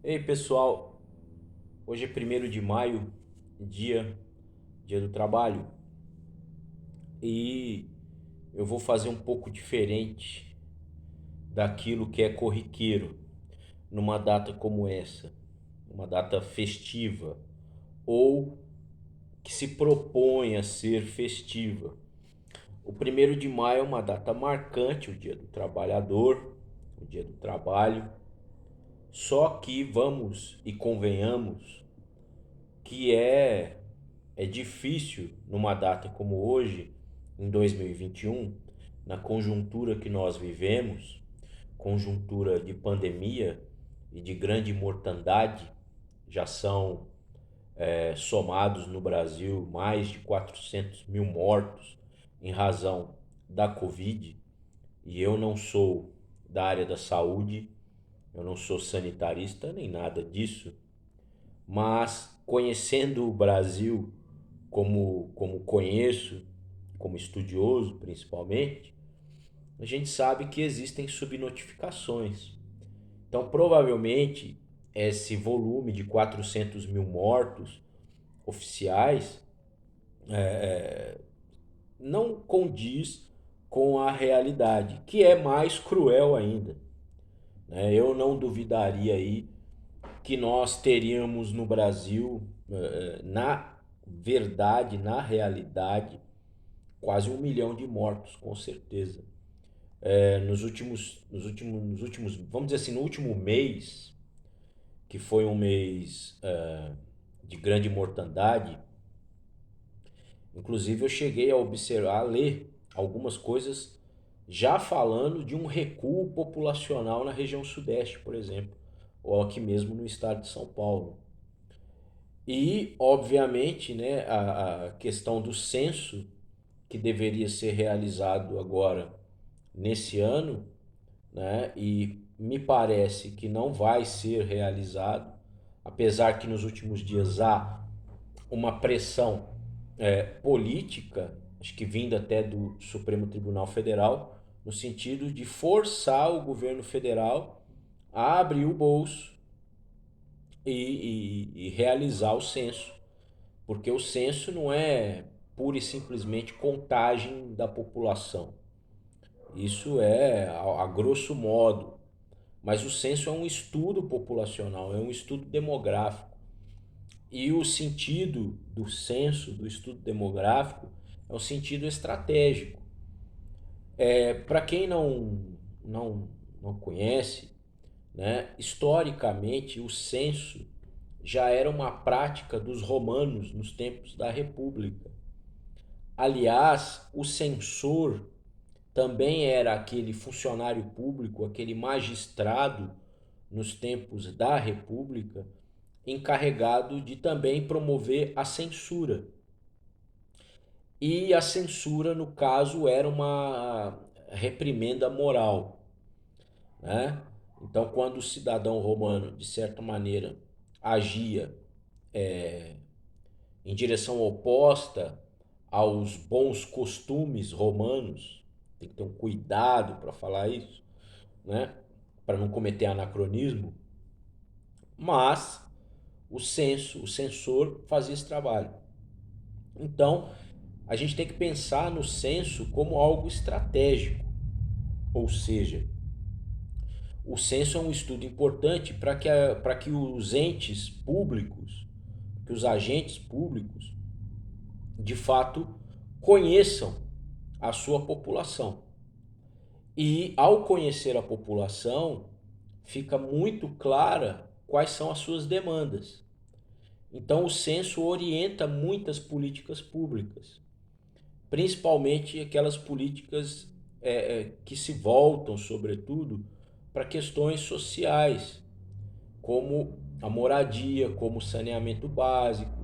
Ei pessoal, hoje é 1º de maio, dia do trabalho, e eu vou fazer um pouco diferente daquilo que é corriqueiro numa data como essa, uma data festiva ou que se propõe a ser festiva. O 1º de maio é uma data marcante, o Dia do Trabalhador, o Dia do Trabalho, só que vamos e convenhamos que é difícil numa data como hoje, em 2021, na conjuntura que nós vivemos, conjuntura de pandemia e de grande mortandade. Já são somados no Brasil mais de 400 mil mortos em razão da Covid, e eu não sou da área da saúde, eu não sou sanitarista nem nada disso, mas conhecendo o Brasil como conheço, como estudioso principalmente, a gente sabe que existem subnotificações. Então, provavelmente, esse volume de 400 mil mortos oficiais não condiz com a realidade, que é mais cruel ainda, né? Eu não duvidaria aí que nós teríamos no Brasil, na verdade, na realidade, quase 1 milhão de mortos, com certeza. Nos últimos, vamos dizer assim, no último mês, que foi um mês de grande mortandade, inclusive eu cheguei a observar, a ler algumas coisas já falando de um recuo populacional na região sudeste, por exemplo, ou aqui mesmo no estado de São Paulo. E, obviamente, né, a questão do censo, que deveria ser realizado agora nesse ano, né, e me parece que não vai ser realizado, apesar que nos últimos dias há uma pressão política, acho que vinda até do Supremo Tribunal Federal, no sentido de forçar o governo federal a abrir o bolso e realizar o censo, porque o censo não é pura e simplesmente contagem da população. Isso é a grosso modo. Mas o censo é um estudo populacional, é um estudo demográfico. E o sentido do censo, do estudo demográfico, é um sentido estratégico. Para quem não, não conhece, né, historicamente o censo já era uma prática dos romanos nos tempos da República. Aliás, o censor também era aquele funcionário público, aquele magistrado nos tempos da República, encarregado de também promover a censura. E a censura, no caso, era uma reprimenda moral, né? Então, quando o cidadão romano, de certa maneira, agia em direção oposta aos bons costumes romanos, tem que ter um cuidado para falar isso, né? Para não cometer anacronismo, mas o censor fazia esse trabalho. Então, a gente tem que pensar no censo como algo estratégico, ou seja, o censo é um estudo importante para que os entes públicos, que os agentes públicos, de fato, conheçam a sua população. E ao conhecer a população, fica muito clara quais são as suas demandas. Então, o censo orienta muitas políticas públicas, principalmente aquelas políticas que se voltam, sobretudo, para questões sociais, como a moradia, como o saneamento básico,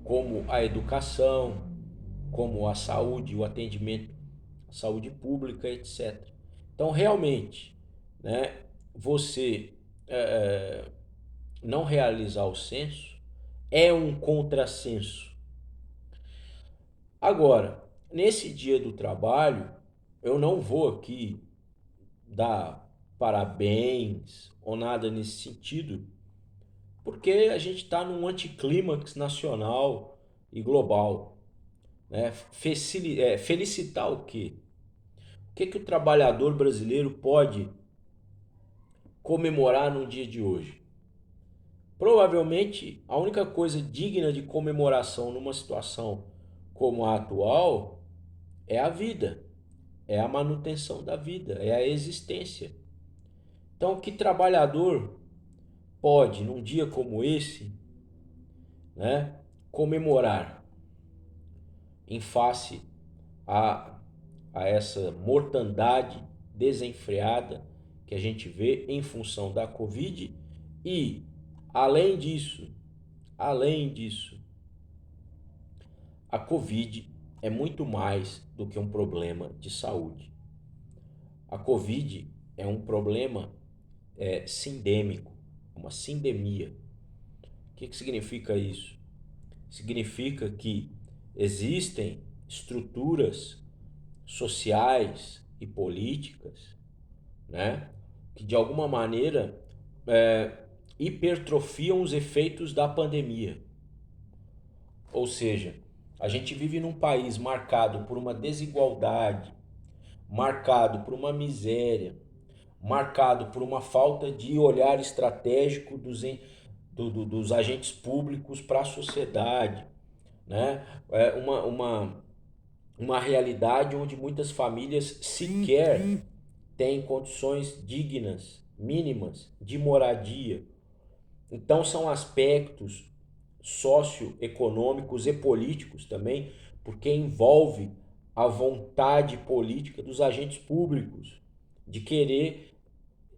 como a educação, como a saúde, o atendimento à saúde pública, etc. Então, realmente, né, você não realizar o censo é um contrassenso. Agora, nesse dia do trabalho, eu não vou aqui dar parabéns ou nada nesse sentido, Porque a gente está num anticlímax nacional e global, né? Felicitar o quê? O que que o trabalhador brasileiro pode comemorar no dia de hoje? Provavelmente a única coisa digna de comemoração numa situação como a atual é a vida, é a manutenção da vida, é a existência. Então, que trabalhador pode, num dia como esse, né, comemorar em face a, a essa mortandade desenfreada que a gente vê em função da Covid e, além disso, além disso, a Covid é muito mais do que um problema de saúde. A Covid é um problema sindêmico, uma sindemia. O que significa isso? Significa que existem estruturas sociais e políticas, né, que de alguma maneira hipertrofiam os efeitos da pandemia. Ou seja, a gente vive num país marcado por uma desigualdade, marcado por uma miséria, marcado por uma falta de olhar estratégico dos agentes públicos para a sociedade, né? Uma realidade onde muitas famílias sequer têm condições dignas, mínimas, de moradia. Então são aspectos socioeconômicos e políticos também, porque envolve a vontade política dos agentes públicos de querer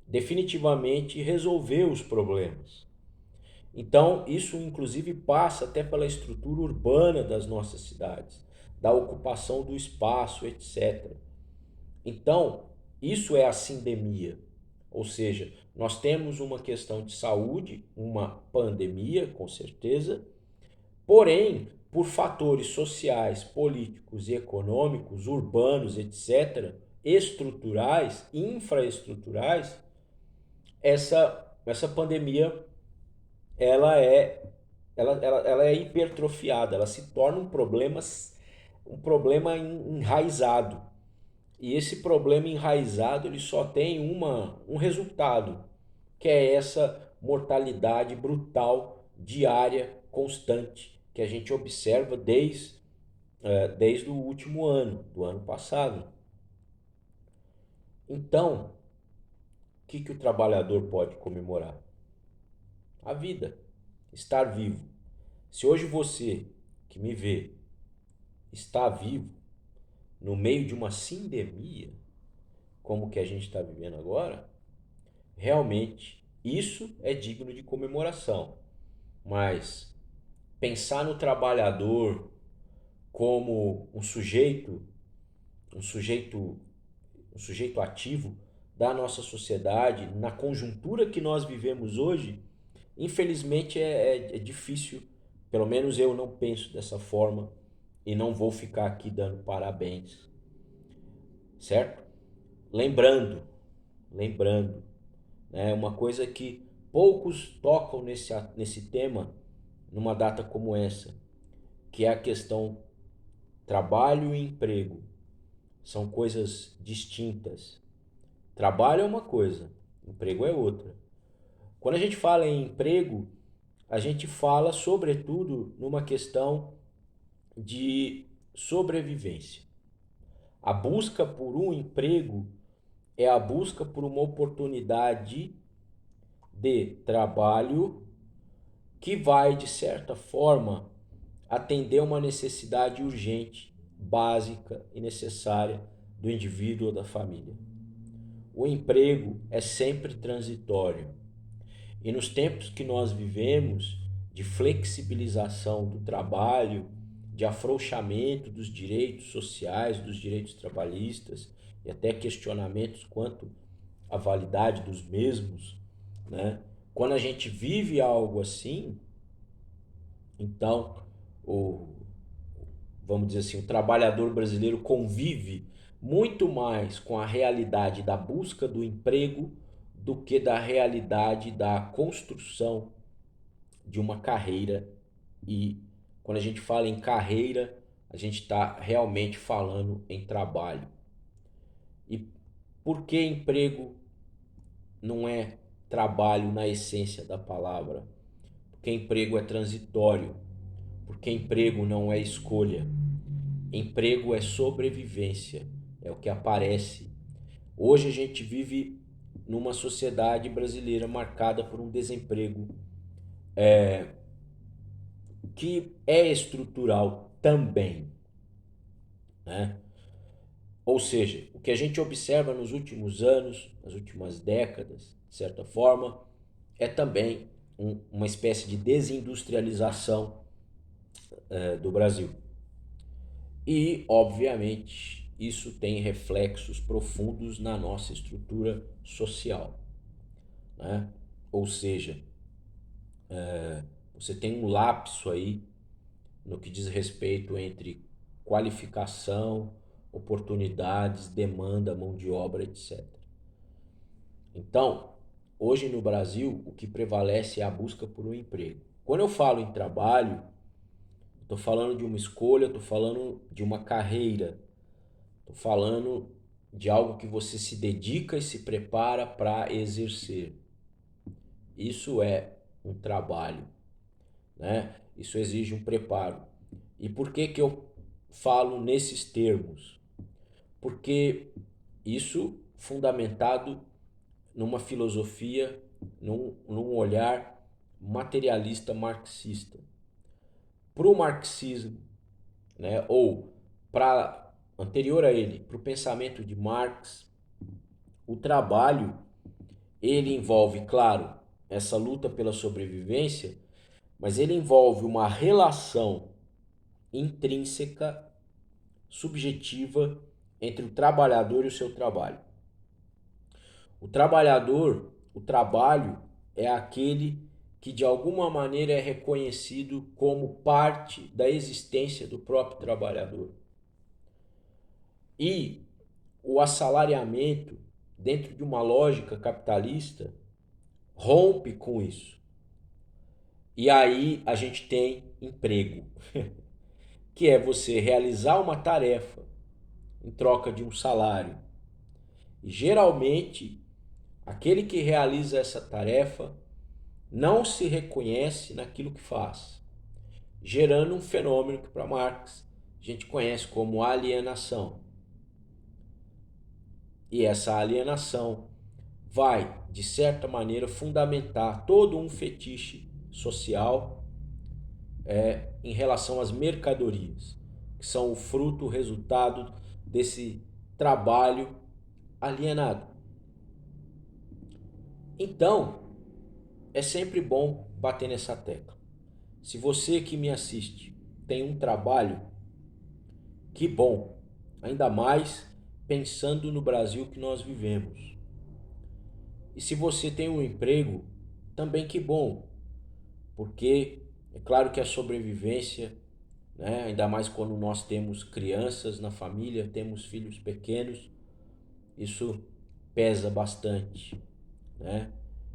definitivamente resolver os problemas. Então, isso inclusive passa até pela estrutura urbana das nossas cidades, da ocupação do espaço, etc. Então, isso é a sindemia. Ou seja, nós temos uma questão de saúde, uma pandemia, com certeza, porém, por fatores sociais, políticos e econômicos, urbanos, etc., estruturais, infraestruturais, essa pandemia ela é hipertrofiada, ela se torna um problema enraizado. E esse problema enraizado ele só tem um resultado, que é essa mortalidade brutal, diária, constante, que a gente observa desde o último ano, do ano passado. Então, o que o trabalhador pode comemorar? A vida, estar vivo. Se hoje você que me vê está vivo no meio de uma sindemia, como que a gente está vivendo agora, realmente isso é digno de comemoração. Mas pensar no trabalhador como um sujeito, um sujeito ativo da nossa sociedade, na conjuntura que nós vivemos hoje, infelizmente é difícil, pelo menos eu não penso dessa forma e não vou ficar aqui dando parabéns, certo? Lembrando, lembrando, né, uma coisa que poucos tocam nesse tema numa data como essa, que é a questão trabalho e emprego. São coisas distintas. Trabalho é uma coisa, emprego é outra. Quando a gente fala em emprego, a gente fala sobretudo numa questão de sobrevivência. A busca por um emprego é a busca por uma oportunidade de trabalho que vai, de certa forma, atender uma necessidade urgente, básica e necessária do indivíduo ou da família. O emprego é sempre transitório. E nos tempos que nós vivemos, de flexibilização do trabalho, de afrouxamento dos direitos sociais, dos direitos trabalhistas e até questionamentos quanto à validade dos mesmos, né? Quando a gente vive algo assim, então o, vamos dizer assim, o trabalhador brasileiro convive muito mais com a realidade da busca do emprego do que da realidade da construção de uma carreira. E quando a gente fala em carreira, a gente está realmente falando em trabalho. E por que emprego não é trabalho na essência da palavra? Porque emprego é transitório, porque emprego não é escolha. Emprego é sobrevivência, é o que aparece. Hoje a gente vive numa sociedade brasileira marcada por um desemprego que é estrutural também, né? Ou seja, o que a gente observa nos últimos anos, nas últimas décadas, de certa forma, é também uma espécie de desindustrialização do Brasil. E, obviamente, isso tem reflexos profundos na nossa estrutura social, né? Ou seja, você tem um lapso aí no que diz respeito entre qualificação, oportunidades, demanda, mão de obra, etc. Então, hoje no Brasil, o que prevalece é a busca por um emprego. Quando eu falo em trabalho, estou falando de uma escolha, estou falando de uma carreira, estou falando de algo que você se dedica e se prepara para exercer. Isso é um trabalho, né? Isso exige um preparo. E por que que eu falo nesses termos? Porque isso fundamentado numa filosofia, num olhar materialista marxista. Para o marxismo, né, ou para anterior a ele, para o pensamento de Marx, o trabalho ele envolve, claro, essa luta pela sobrevivência, mas ele envolve uma relação intrínseca, subjetiva entre o trabalhador e o seu trabalho. O trabalhador, o trabalho é aquele que de alguma maneira é reconhecido como parte da existência do próprio trabalhador. E o assalariamento, dentro de uma lógica capitalista, rompe com isso. E aí a gente tem emprego, que é você realizar uma tarefa em troca de um salário. E geralmente, aquele que realiza essa tarefa não se reconhece naquilo que faz, gerando um fenômeno que para Marx a gente conhece como alienação. E essa alienação vai, de certa maneira, fundamentar todo um fetiche social em relação às mercadorias, que são o fruto, o resultado desse trabalho alienado. Então, é sempre bom bater nessa tecla. Se você que me assiste tem um trabalho, que bom, ainda mais pensando no Brasil que nós vivemos. E se você tem um emprego, também que bom, porque é claro que a sobrevivência, né, ainda mais quando nós temos crianças na família, temos filhos pequenos, isso pesa bastante, né?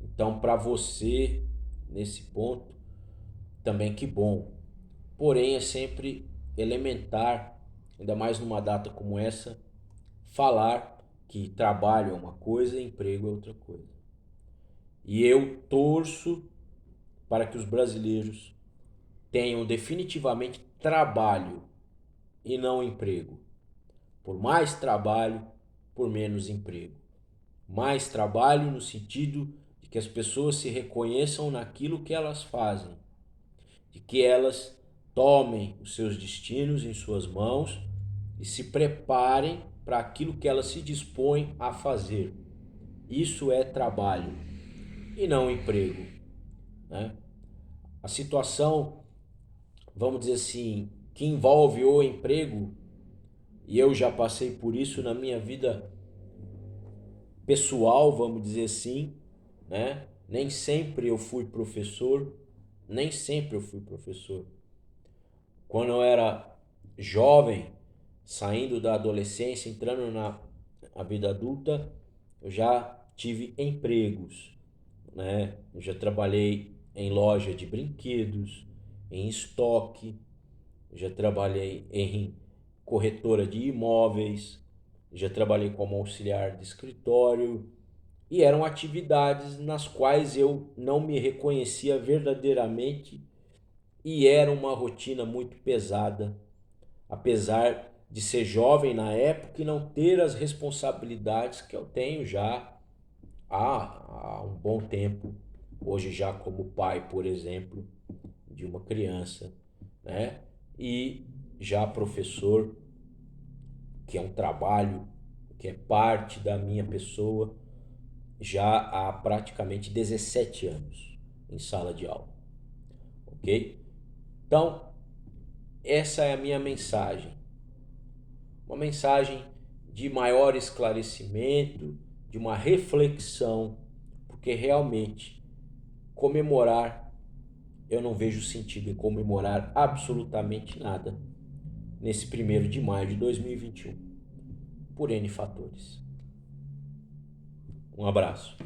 Então, para você, nesse ponto, também que bom. Porém, é sempre elementar, ainda mais numa data como essa, falar que trabalho é uma coisa e emprego é outra coisa. E eu torço para que os brasileiros tenham definitivamente trabalho e não emprego. Por mais trabalho, por menos emprego. Mais trabalho no sentido de que as pessoas se reconheçam naquilo que elas fazem, de que elas tomem os seus destinos em suas mãos e se preparem para aquilo que elas se dispõem a fazer. Isso é trabalho e não emprego, né? A situação, vamos dizer assim, que envolve o emprego, e eu já passei por isso na minha vida pessoal, vamos dizer assim, né? Nem sempre eu fui professor, nem sempre eu fui professor. Quando eu era jovem, saindo da adolescência, entrando na vida adulta, eu já tive empregos, né? Eu já trabalhei em loja de brinquedos, em estoque, já trabalhei em corretora de imóveis, já trabalhei como auxiliar de escritório, e eram atividades nas quais eu não me reconhecia verdadeiramente e era uma rotina muito pesada, apesar de ser jovem na época e não ter as responsabilidades que eu tenho já há um bom tempo, hoje já como pai, por exemplo, de uma criança, né? E já professor, que é um trabalho que é parte da minha pessoa, já há praticamente 17 anos em sala de aula, ok? Então, essa é a minha mensagem, uma mensagem de maior esclarecimento, de uma reflexão, porque realmente comemorar, eu não vejo sentido em comemorar absolutamente nada nesse 1º de maio de 2021, por N fatores. Um abraço.